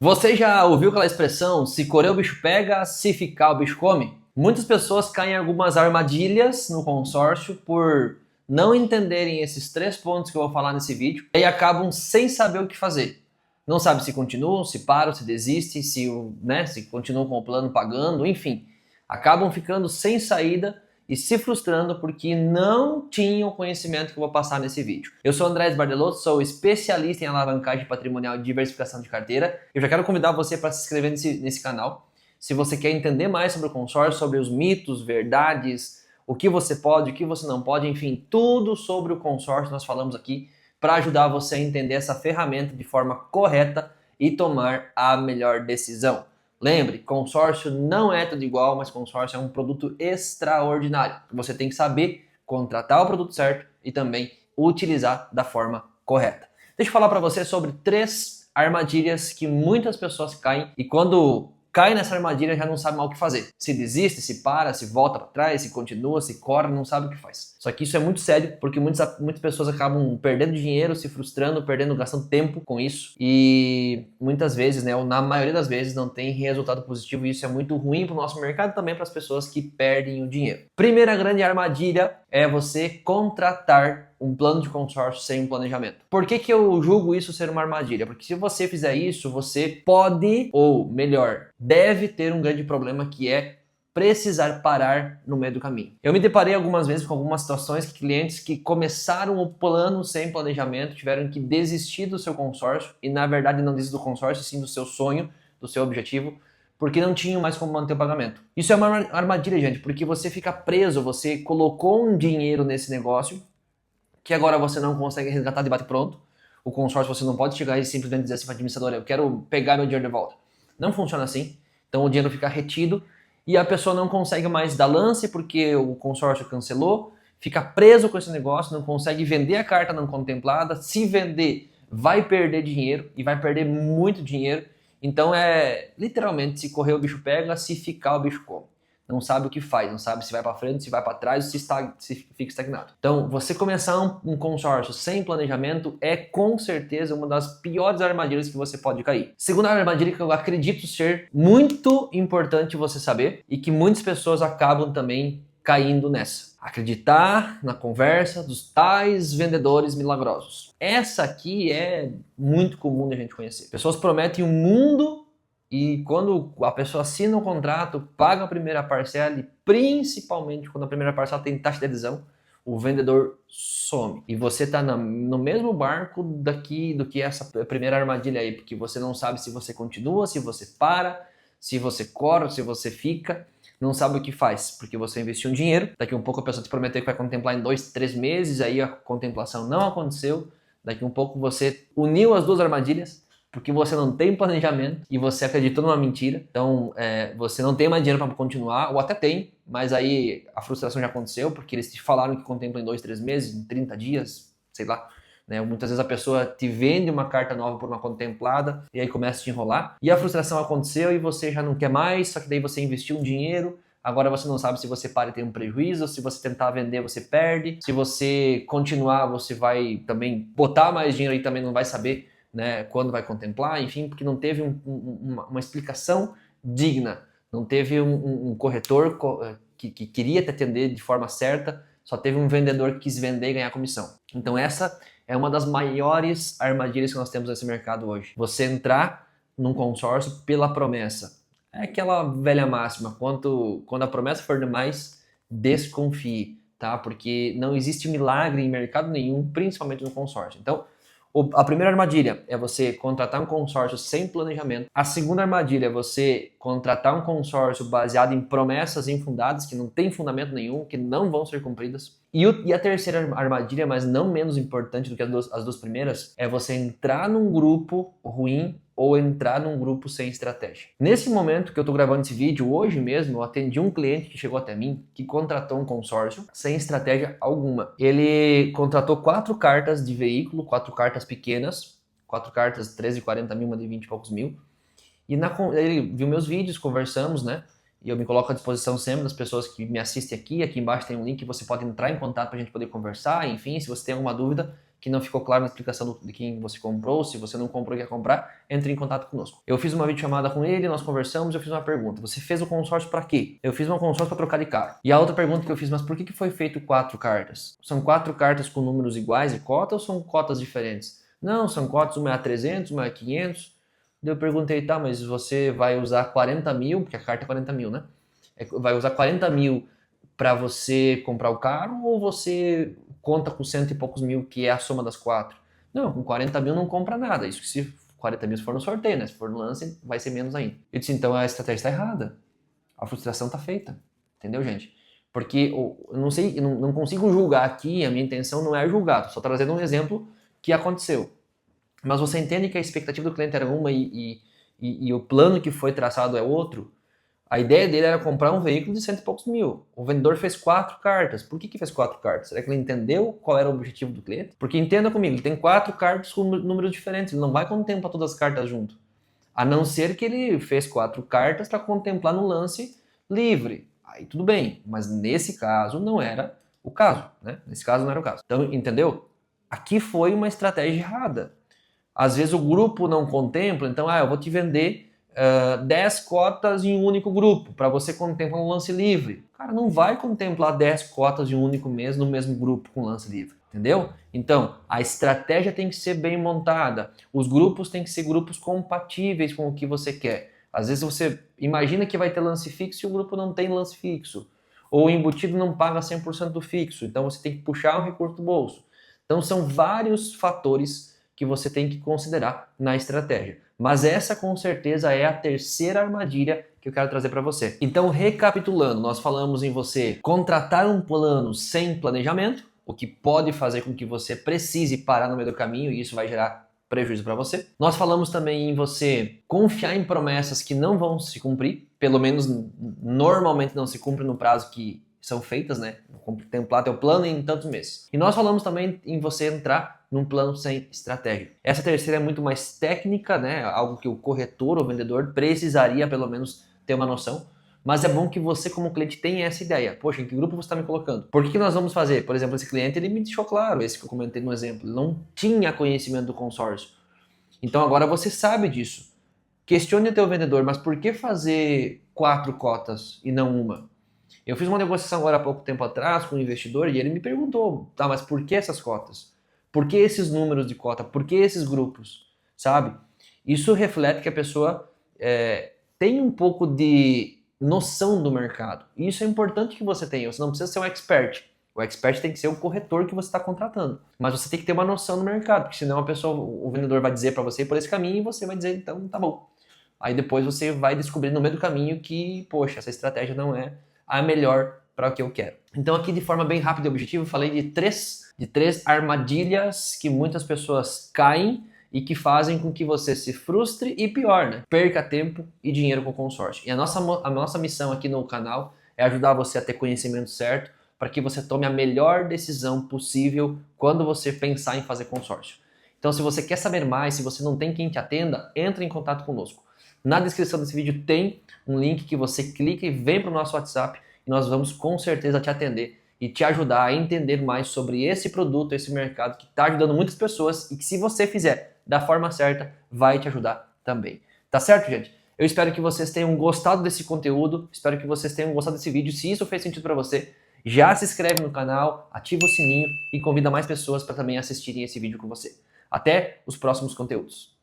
Você já ouviu aquela expressão, se correr o bicho pega, se ficar o bicho come? Muitas pessoas caem em algumas armadilhas no consórcio por não entenderem esses 3 pontos que eu vou falar nesse vídeo e acabam sem saber o que fazer. Não sabe se continuam, se param, se desistem, se continuam com o plano pagando, enfim. Acabam ficando sem saída e se frustrando porque não tinham o conhecimento que eu vou passar nesse vídeo. Eu sou Andrés Bardelotto, sou especialista em alavancagem patrimonial e diversificação de carteira. Eu já quero convidar você para se inscrever nesse canal. Se você quer entender mais sobre o consórcio, sobre os mitos, verdades, o que você pode, o que você não pode, enfim, tudo sobre o consórcio nós falamos aqui para ajudar você a entender essa ferramenta de forma correta e tomar a melhor decisão. Lembre, consórcio não é tudo igual, mas consórcio é um produto extraordinário. Você tem que saber contratar o produto certo e também utilizar da forma correta. Deixa eu falar para você sobre 3 armadilhas que muitas pessoas caem e quando cai nessa armadilha já não sabe mal o que fazer. Se desiste, se para, se volta para trás, se continua, se corre, não sabe o que faz. Só que isso é muito sério porque muitas pessoas acabam perdendo dinheiro, se frustrando, gastando tempo com isso e muitas vezes, ou na maioria das vezes, não tem resultado positivo e isso é muito ruim para o nosso mercado e também para as pessoas que perdem o dinheiro. Primeira grande armadilha é você contratar um plano de consórcio sem um planejamento. Por que eu julgo isso ser uma armadilha? Porque se você fizer isso, você pode, ou melhor, deve ter um grande problema que é precisar parar no meio do caminho. Eu me deparei algumas vezes com algumas situações que clientes que começaram o plano sem planejamento tiveram que desistir do seu consórcio e na verdade não desistir do consórcio, sim do seu sonho, do seu objetivo, porque não tinham mais como manter o pagamento. Isso é uma armadilha, gente, porque você fica preso, você colocou um dinheiro nesse negócio que agora você não consegue resgatar de bate-pronto. O consórcio você não pode chegar e simplesmente dizer assim para a administradora, eu quero pegar meu dinheiro de volta. Não funciona assim. Então o dinheiro fica retido e a pessoa não consegue mais dar lance porque o consórcio cancelou, fica preso com esse negócio, não consegue vender a carta não contemplada. Se vender, vai perder dinheiro e vai perder muito dinheiro. Então é literalmente se correr o bicho pega, se ficar o bicho come. Não sabe o que faz, não sabe se vai para frente, se vai para trás, se fica estagnado. Então, você começar um consórcio sem planejamento é com certeza uma das piores armadilhas que você pode cair. Segunda armadilha que eu acredito ser muito importante você saber e que muitas pessoas acabam também caindo nessa. Acreditar na conversa dos tais vendedores milagrosos. Essa aqui é muito comum a gente conhecer. Pessoas prometem um mundo e quando a pessoa assina o contrato, paga a primeira parcela e principalmente quando a primeira parcela tem taxa de adesão, o vendedor some. E você está no mesmo barco do que essa primeira armadilha aí, porque você não sabe se você continua, se você para, se você corre, se você fica, não sabe o que faz, porque você investiu um dinheiro, daqui a um pouco a pessoa te prometeu que vai contemplar em 2, 3 meses, aí a contemplação não aconteceu, daqui a um pouco você uniu as 2 armadilhas, porque você não tem planejamento e você acreditou numa mentira, então você não tem mais dinheiro para continuar, ou até tem, mas aí a frustração já aconteceu, porque eles te falaram que contemplam em 2, 3 meses, em 30 dias, sei lá. Muitas vezes a pessoa te vende uma carta nova por uma contemplada e aí começa a te enrolar, e a frustração aconteceu e você já não quer mais, só que daí você investiu um dinheiro, agora você não sabe se você para e tem um prejuízo, se você tentar vender você perde, se você continuar você vai também botar mais dinheiro e também não vai saber quando vai contemplar, enfim, porque não teve uma explicação digna, não teve um corretor que queria te atender de forma certa, só teve um vendedor que quis vender e ganhar comissão. Então essa é uma das maiores armadilhas que nós temos nesse mercado hoje. Você entrar num consórcio pela promessa. É aquela velha máxima, quando a promessa for demais, desconfie, tá? Porque não existe milagre em mercado nenhum, principalmente no consórcio. Então, a primeira armadilha é você contratar um consórcio sem planejamento. A segunda armadilha é você contratar um consórcio baseado em promessas infundadas, que não tem fundamento nenhum, que não vão ser cumpridas. E a terceira armadilha, mas não menos importante do que as duas primeiras, é você entrar num grupo ruim ou entrar num grupo sem estratégia. Nesse momento que eu estou gravando esse vídeo, hoje mesmo, eu atendi um cliente que chegou até mim, que contratou um consórcio sem estratégia alguma. Ele contratou 4 cartas de veículo, 4 cartas pequenas, 4 cartas, 13, 40 mil, uma de 20 e poucos mil. E ele viu meus vídeos, conversamos, E eu me coloco à disposição sempre das pessoas que me assistem aqui. Aqui embaixo tem um link que você pode entrar em contato para a gente poder conversar. Enfim, se você tem alguma dúvida, que não ficou claro na explicação de quem você comprou, se você não comprou e quer comprar, entre em contato conosco. Eu fiz uma videochamada com ele, nós conversamos, eu fiz uma pergunta. Você fez o consórcio para quê? Eu fiz uma consórcio para trocar de carro. E a outra pergunta que eu fiz, mas por que foi feito 4 cartas? São 4 cartas com números iguais e cota ou são cotas diferentes? Não, são cotas, uma é a 300, uma é a 500. Daí eu perguntei, tá, mas você vai usar 40 mil, porque a carta é 40 mil, né? Vai usar 40 mil para você comprar o carro ou você conta com 100 e poucos mil, que é a soma das 4? Não, com 40 mil não compra nada. Isso que se 40 mil se for no sorteio, né? Se for no lance, vai ser menos ainda. Eu disse, então a estratégia está errada. A frustração está feita. Entendeu, gente? Porque eu não sei, eu não consigo julgar aqui, a minha intenção não é julgar, tô só trazendo um exemplo que aconteceu. Mas você entende que a expectativa do cliente era uma e o plano que foi traçado é outro? A ideia dele era comprar um veículo de 100 e poucos mil. O vendedor fez 4 cartas. Por que fez 4 cartas? Será que ele entendeu qual era o objetivo do cliente? Porque entenda comigo, ele tem 4 cartas com números diferentes. Ele não vai contemplar todas as cartas junto. A não ser que ele fez 4 cartas para contemplar no lance livre. Aí tudo bem. Mas nesse caso não era o caso, né? Nesse caso não era o caso. Então, entendeu? Aqui foi uma estratégia errada. Às vezes o grupo não contempla, então, eu vou te vender 10 cotas em um único grupo, para você contemplar um lance livre. Cara, não vai contemplar 10 cotas de um único mês no mesmo grupo com lance livre, entendeu? Então, a estratégia tem que ser bem montada, os grupos têm que ser grupos compatíveis com o que você quer. Às vezes você imagina que vai ter lance fixo e o grupo não tem lance fixo, ou o embutido não paga 100% do fixo, então você tem que puxar o recurso do bolso. Então são vários fatores que você tem que considerar na estratégia. Mas essa com certeza é a terceira armadilha que eu quero trazer para você. Então, recapitulando, nós falamos em você contratar um plano sem planejamento, o que pode fazer com que você precise parar no meio do caminho e isso vai gerar prejuízo para você. Nós falamos também em você confiar em promessas que não vão se cumprir, pelo menos normalmente não se cumpre no prazo que são feitas, né? Contemplar teu plano em tantos meses. E nós falamos também em você entrar num plano sem estratégia. Essa terceira é muito mais técnica, né? Algo que o corretor ou vendedor precisaria pelo menos ter uma noção. Mas é bom que você como cliente tenha essa ideia. Poxa, em que grupo você está me colocando? Por que nós vamos fazer? Por exemplo, esse cliente ele me deixou claro, esse que eu comentei no exemplo, ele não tinha conhecimento do consórcio. Então agora você sabe disso. Questione o teu vendedor, mas por que fazer 4 cotas e não uma? Eu fiz uma negociação agora há pouco tempo atrás com um investidor e ele me perguntou, tá, mas por que essas cotas? Por que esses números de cota? Por que esses grupos? Sabe? Isso reflete que a pessoa tem um pouco de noção do mercado. E isso é importante que você tenha. Você não precisa ser um expert. O expert tem que ser o corretor que você está contratando. Mas você tem que ter uma noção do mercado, porque senão o vendedor vai dizer para você ir por esse caminho e você vai dizer, então tá bom. Aí depois você vai descobrir no meio do caminho que, poxa, essa estratégia não é a melhor para o que eu quero. Então aqui de forma bem rápida e objetiva, eu falei de três armadilhas que muitas pessoas caem e que fazem com que você se frustre e pior, né? Perca tempo e dinheiro com o consórcio. E a nossa missão aqui no canal é ajudar você a ter conhecimento certo para que você tome a melhor decisão possível quando você pensar em fazer consórcio. Então se você quer saber mais, se você não tem quem te atenda, entre em contato conosco. Na descrição desse vídeo tem um link que você clica e vem para o nosso WhatsApp e nós vamos com certeza te atender e te ajudar a entender mais sobre esse produto, esse mercado que está ajudando muitas pessoas e que se você fizer da forma certa, vai te ajudar também. Tá certo, gente? Eu espero que vocês tenham gostado desse conteúdo, espero que vocês tenham gostado desse vídeo. Se isso fez sentido para você, já se inscreve no canal, ativa o sininho e convida mais pessoas para também assistirem esse vídeo com você. Até os próximos conteúdos.